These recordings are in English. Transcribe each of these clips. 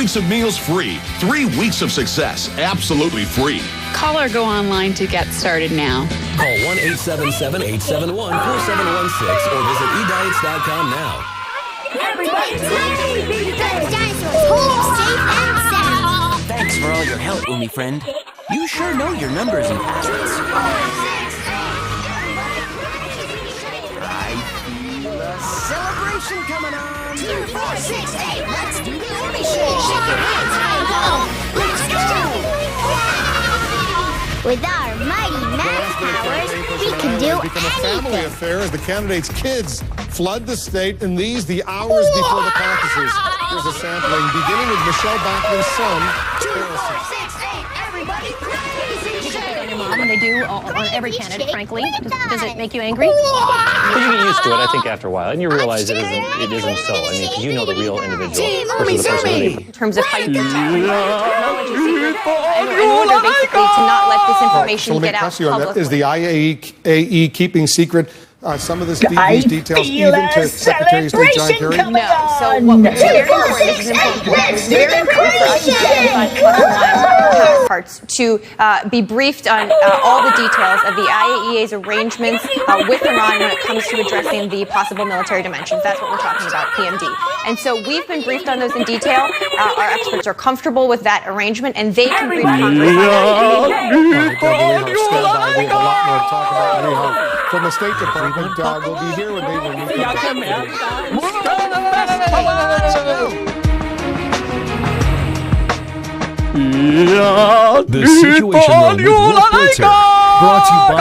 weeks of meals free. 3 weeks of success absolutely free. Call or go online to get started now. Call 1-877-871-4716 or visit ediets.com now. Everybody's ready! The dinosaurs hold safe and sound! Thanks for all your help, Umi friend. You sure know your numbers and passwords. I feel a celebration coming on. 2, 4, 6, 8, let's do the Umi Shake! Shake your hands high and low! Let's go! With our mighty math powers, we can do become a family anything! affair as the candidates' kids flood the state in these, the hours before the caucuses. Here's a sampling, beginning with Michelle Bachmann's son, 2, 4, 6, 8, everybody crazy shake! When they do on every candidate, frankly. Does it make you angry? But you get used to it, I think, after a while, and you realize it isn't so. I mean, because you know the real individual versus the person In terms of how you can technology in order basically to not let this information get out publicly. Is the IAE keeping secret some of these details even to Secretary of State John Kerry? No. So what we're very important, this is important, very important for us counterparts to be briefed on all the details of the IAEA's arrangements with Iran when it comes to addressing the possible military dimensions. That's what we're talking about, PMD. And so we've been briefed on those in detail. Our experts are comfortable with that arrangement, and they can brief Congress on that. We have a lot more to talk about. From the State Department, we'll be here when they will meet. The Situation Room with Wolf Blitzer. Brought to you by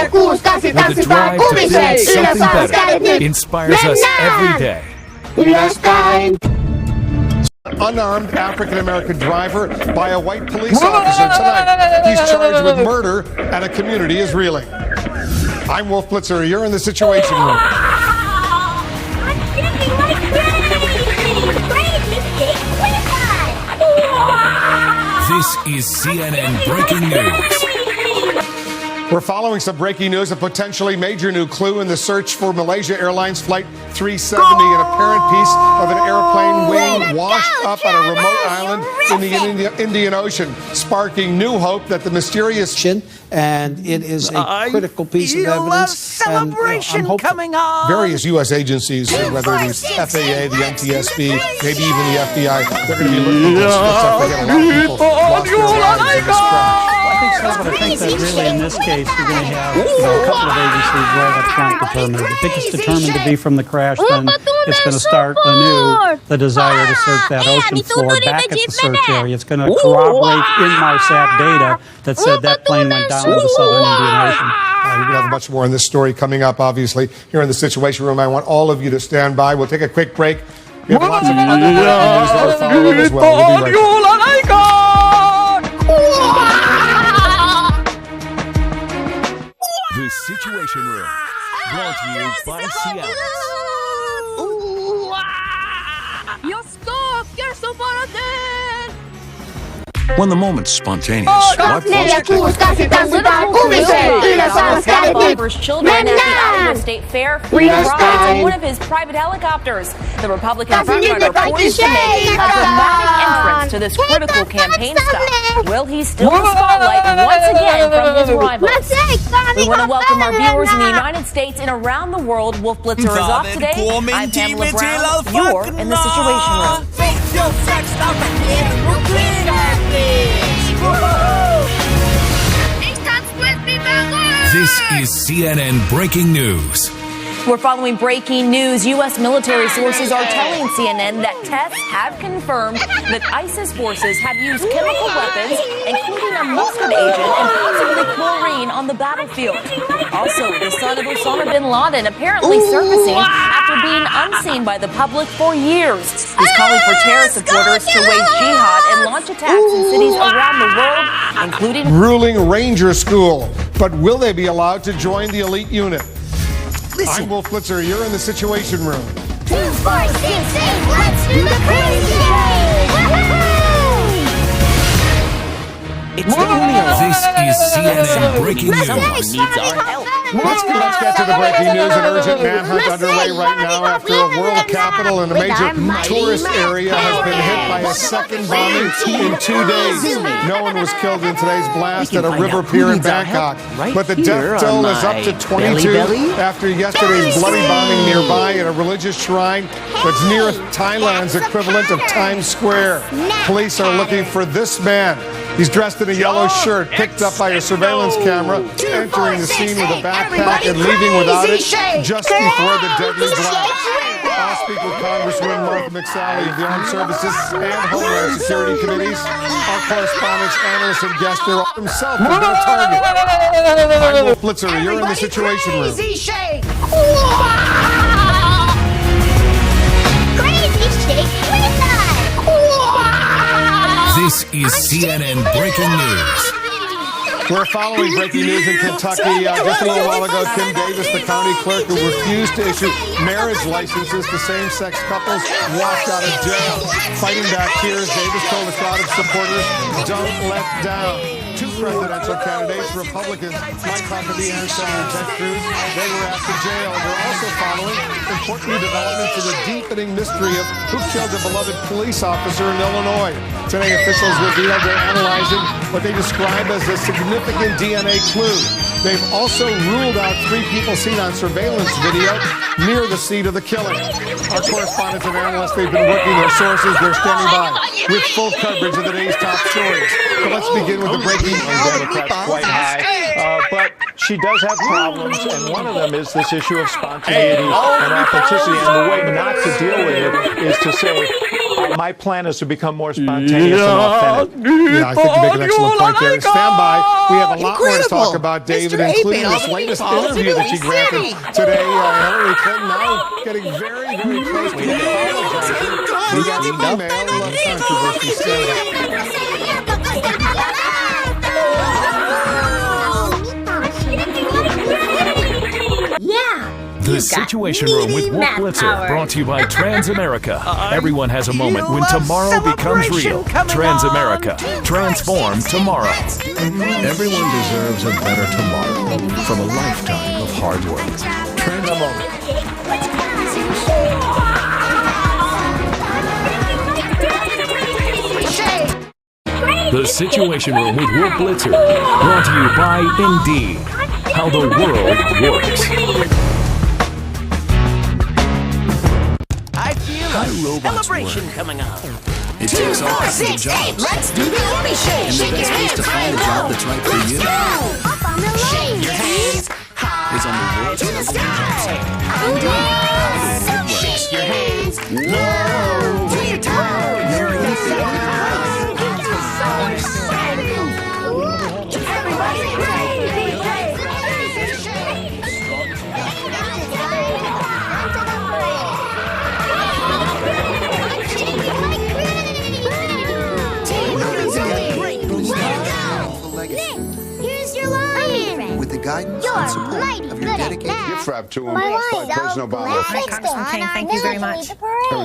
Ford. With the drive to build something better. Inspires us every day. Unarmed African-American driver by a white police officer tonight. He's charged with murder and a community is reeling. I'm Wolf Blitzer. You're in the Situation Room. This is CNN Breaking News. We're following some breaking news, a potentially major new clue in the search for Malaysia Airlines Flight 370. An apparent piece of an airplane wing washed up on a remote island in the Indian Ocean, sparking new hope that the mysterious... And it is a critical piece of evidence. Celebration coming on. Various U.S. agencies, whether it is FAA, the NTSB, maybe even the FBI, they're going to be looking at this. Let's not forget a lot of people lost their lives in this crash. I think that really in this case you're going to have a couple of agencies right up front determined. If it gets determined to be from the crash, then it's going to start anew the desire to search that ocean floor back at the search area. It's going to corroborate Inmarsat data that said that plane went down to the southern Indian Ocean. We're going to have much more in this story coming up, obviously, here in the Situation Room. I want all of you to stand by. We'll take a quick break. We have lots of other news that are following as well. We'll be right back. The Situation Room. Brought to you by Cialis. You're stuck! You're so far out there! When the moment's spontaneous, life delivers children at the Alamo State Fair free rides in one of his private helicopters. The Republican frontrunner poised to make a dramatic entrance to this critical campaign stop. Will he steal the spotlight once again from his rivals? We want to welcome our viewers in the United States and around the world. Wolf Blitzer is off today. I'm Pamela Brown. You're in the Situation Room. This is CNN Breaking News. We're following breaking news. U.S. military sources are telling CNN that tests have confirmed that ISIS forces have used chemical weapons, including a mustard agent and possibly chlorine, on the battlefield. Also, the son of Osama bin Laden apparently surfacing after being unseen by the public for years. He's calling for terrorist supporters to wage jihad and launch attacks in cities around the world, including... Ruling Ranger School. But will they be allowed to join the elite unit? Listen. I'm Wolf Blitzer. You're in the Situation Room. 2, 4, 6, 8, let's do the crazy game! This is CNN breaking news. Someone needs our help. Let's get to the breaking news. An urgent manhunt underway right now after a world capital and a major tourist area has been hit by a second bombing in 2 days. No one was killed in today's blast at a river pier in Bangkok. But the death toll is up to 22 after yesterday's bloody bombing nearby at a religious shrine that's near Thailand's equivalent of Times Square. Police are looking for this man. He's dressed in a yellow shirt, picked up by a surveillance camera, entering the scene with a backpack and leaving without it just before the deadly blast. I'll speak with Congresswoman Martha McSally of the Armed Services and Homeland Security Committees. Our correspondents, analysts, and guests, they're himself has been a target. I'm Wolf Blitzer. You're in the Situation Room. Crazy Shake with us. This is CNN Breaking News. We're following breaking news in Kentucky. Just a little while ago, Kim Davis, the county clerk who refused to issue marriage licenses to same-sex couples, walked out of jail. Fighting back tears, Davis told a crowd of supporters, "Don't let down." Two presidential candidates, Republicans, Mike Huckabee and Senator Ted Cruz, they were at the jail. We're also following important new developments in the deepening mystery of who killed a beloved police officer in Illinois. Today, officials revealed they're analyzing what they describe as a significant DNA clue. They've also ruled out 3 people seen on surveillance video near the scene of the killing. Our correspondents and analysts, they've been working their sources. They're standing by with full coverage of the day's top stories. So let's begin with the breaking news. Democrats quite high, but she does have problems, and one of them is this issue of spontaneity and authenticity. And the way not to deal with it is to say, my plan is to become more spontaneous and authentic. Yeah, I think you make an excellent point there. Stand by. We have a lot more to talk about, David, including this latest interview that she granted today. Hillary Clinton now getting very, very close to apologizing. We got the email controversy. Stand by. The Situation Room with Wolf Blitzer, brought to you by Transamerica. Everyone has a moment when tomorrow becomes real. Transamerica. Transform tomorrow. Everyone deserves a better tomorrow from a lifetime of hard work. The Situation Room with Wolf Blitzer, brought to you by Indeed. How the world works. Celebration coming up. It takes all kinds of jobs. Let's do the Umi Shake. And the best place to find a job that's right for you Up on the line. is on the world's To the sky. Shake your hands low to your toes. You're in the Everybody here's your line. with the guidance You're and support mighty of your good at dedicated that. Gift wrap to him My by line. President Obama. Thank you very much.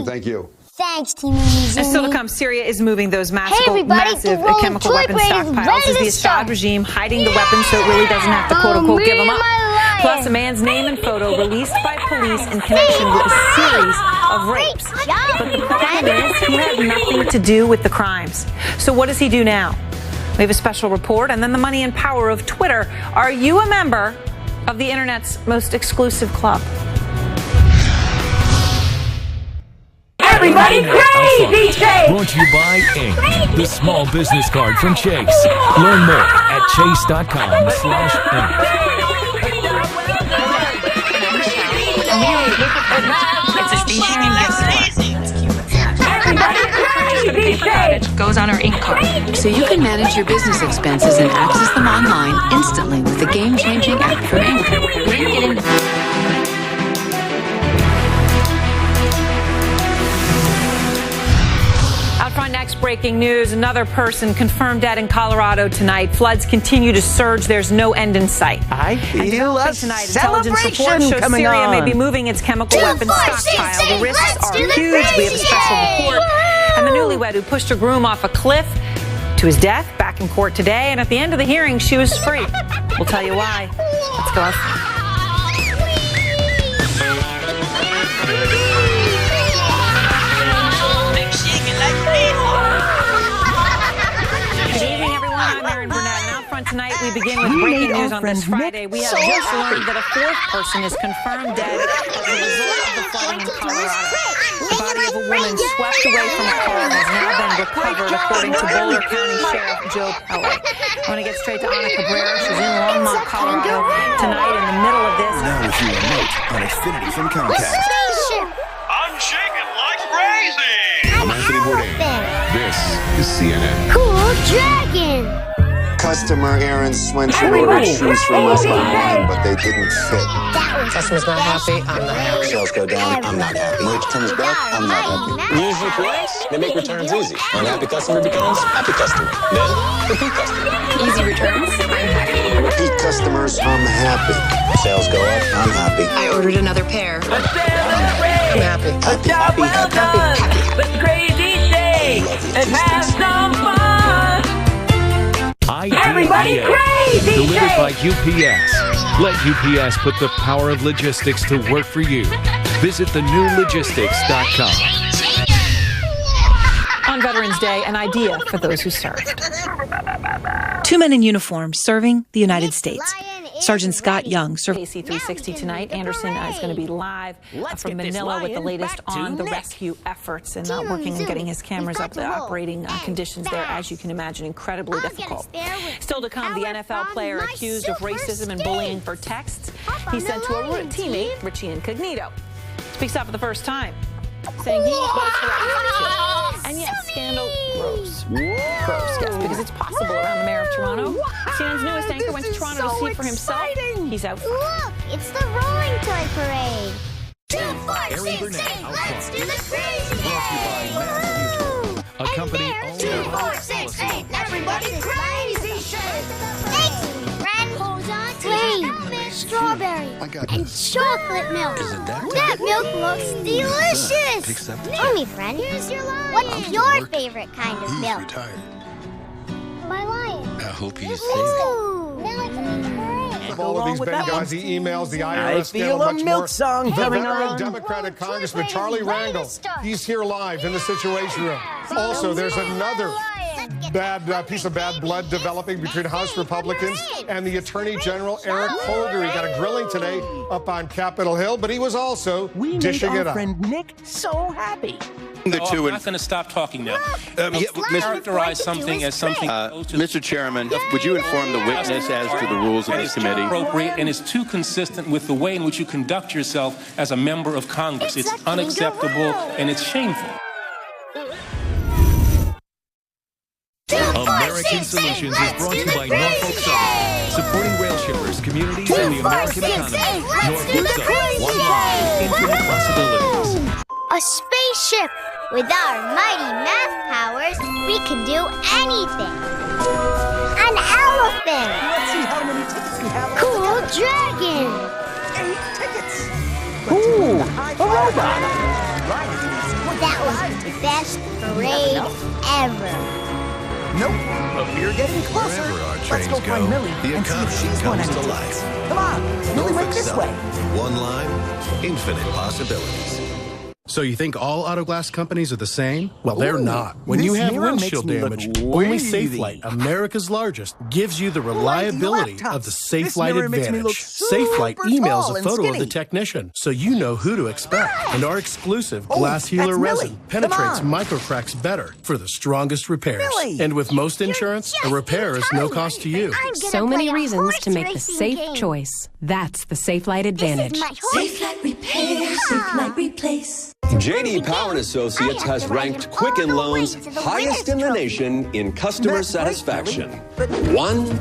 Thank you. Thanks, Team Mizumi. Still to come, Syria is moving those massive everybody, the Roman chemical weapon toy parade is stockpiles ready as to the start. Assad regime hiding the weapons so it really doesn't have to quote-unquote give them up. my Plus, a man's name and photo released by police in connection with a series of rapes. But the problem is, he had nothing to do with the crimes. So what does he do now? We have a special report, and then the money and power of Twitter. Are you a member of the internet's most exclusive club? Everybody crazy Chase! Brought to you by Ink, the small business card from Chase. Learn more at chase.com/ink. It's a stationary gift store. Goes on our ink card. So you can manage your business expenses and access them online instantly with the game-changing app from Ink. Link it in. Out front next, breaking news. Another person confirmed dead in Colorado tonight. Floods continue to surge. There's no end in sight. I feel a tonight, intelligence reports show coming Syria on. may be moving its chemical weapons stockpile. The risks are huge. We have a special report. And the newlywed who pushed her groom off a cliff to to his death back in court today, and at the end of the hearing, she was free. We'll tell you why. Let's go. Good evening, everyone. I'm Erin Burnett, and out front tonight, we begin with breaking news on this Friday. We have just learned that a fourth person is confirmed dead as a result of the flooding in Colorado. The body of a woman swept away from a car has now been recovered, according to Boulder County Sheriff Joe Pelley. I want to get straight to Ana Cabrera. She's in Longmont, Colorado tonight in the middle of this. Now with you remote on Xfinity from Comcast. I'm shaking like crazy. I'm Anthony Bourdain. This is CNN. Cool Dragon. Customer Aaron Swenson ordered shoes from us online, but they didn't fit. Customer's not happy, I'm not happy. Sales go down, I'm not happy. Merch comes back, I'm not happy. Use UPS, they make returns easy. Unhappy customer becomes happy customer. Then repeat customer. Easy returns. I'm happy. Repeat customers, I'm happy. Sales go up, I'm happy. I ordered another pair. I'm happy. Happy, happy, happy, happy. Let's crazy shake and have some fun. Everybody crazy! Delivered by UPS. Let UPS put the power of logistics to work for you. Visit thenewlogistics.com. On Veterans Day, an idea for those who served. Two men in uniform serving the United States. Sergeant Scott Young served. KC360 tonight. Anderson is going to be live from Manila with the latest on the rescue efforts and working and getting his cameras up. The operating conditions there, as you can imagine, incredibly difficult. Still to come, the NFL player accused of racism and bullying for texts he sent to a teammate, Richie Incognito. Speaks up for the first time, saying he was harassed. And yes, scandal grows. Gross, yes, because it's possible around the mayor of Toronto. CNN's newest anchor went to Toronto to see for himself. He's out. Look, it's the Rolling Toy Parade. 2, 4, Erin 6, 8, Burnett, let's do the crazy Mutual, a company owned 2, 4, 6, 8, everybody crazy shake. Thanks, friend. Hold on to milk, strawberry, and chocolate milk. That milk looks delicious. Tell me, friend, what's your favorite kind of milk? Retired. My lion. I hope he's safe. Ooh, now I can make the parade. Of all of these Benghazi emails, the IRS scandal, a much milk more. song The coming veteran on. Democratic Congressman Charlie Rangel, he's here live in the Situation Room. Also, there's another piece of bad blood developing between House Republicans and the Attorney General Eric Holder. He got a grilling today up on Capitol Hill, but he was also dishing it up. Friend Nick so happy. I'm not going to stop talking now. Characterize something as something. Mr. Chairman, would you inform the witness as to the rules of this committee? It's inappropriate and it's too consistent with the way in which you conduct yourself as a member of Congress. It's unacceptable and it's shameful. American Solutions is brought to you by Norfolk Southern, supporting rail shippers, communities, and the American economy. Norfolk Southern, one line, infinite possibilities. A spaceship! With our mighty math powers, we can do anything. An elephant! Let's see how many tickets you have. Cool dragon! 8 tickets. Ooh, a robot. That was the best parade ever. Nope, but we're getting closer. Wherever our Let's trains go find go, Millie the and see if economy she's won comes any to tickets. life. Come on, Millie went this way. One line, infinite possibilities. So you think all auto glass companies are the same? Well, they're not. When you this have mirror windshield makes me damage, look only wavy. SafeLight, America's largest, gives you the reliability of the SafeLight mirror makes me look Advantage. SafeLight super emails tall a and photo of the skinny. technician, so you know who to expect. And our exclusive Glass Healer that's resin Millie. penetrates Come on. microcracks better for the strongest repairs. Millie. And with most insurance, a repair is no cost to you. So many reasons to make the safe choice. That's the SafeLight Advantage. SafeLight repair, SafeLight replace. JD Power and Associates has ranked Quicken Loans highest in the nation in customer satisfaction. 1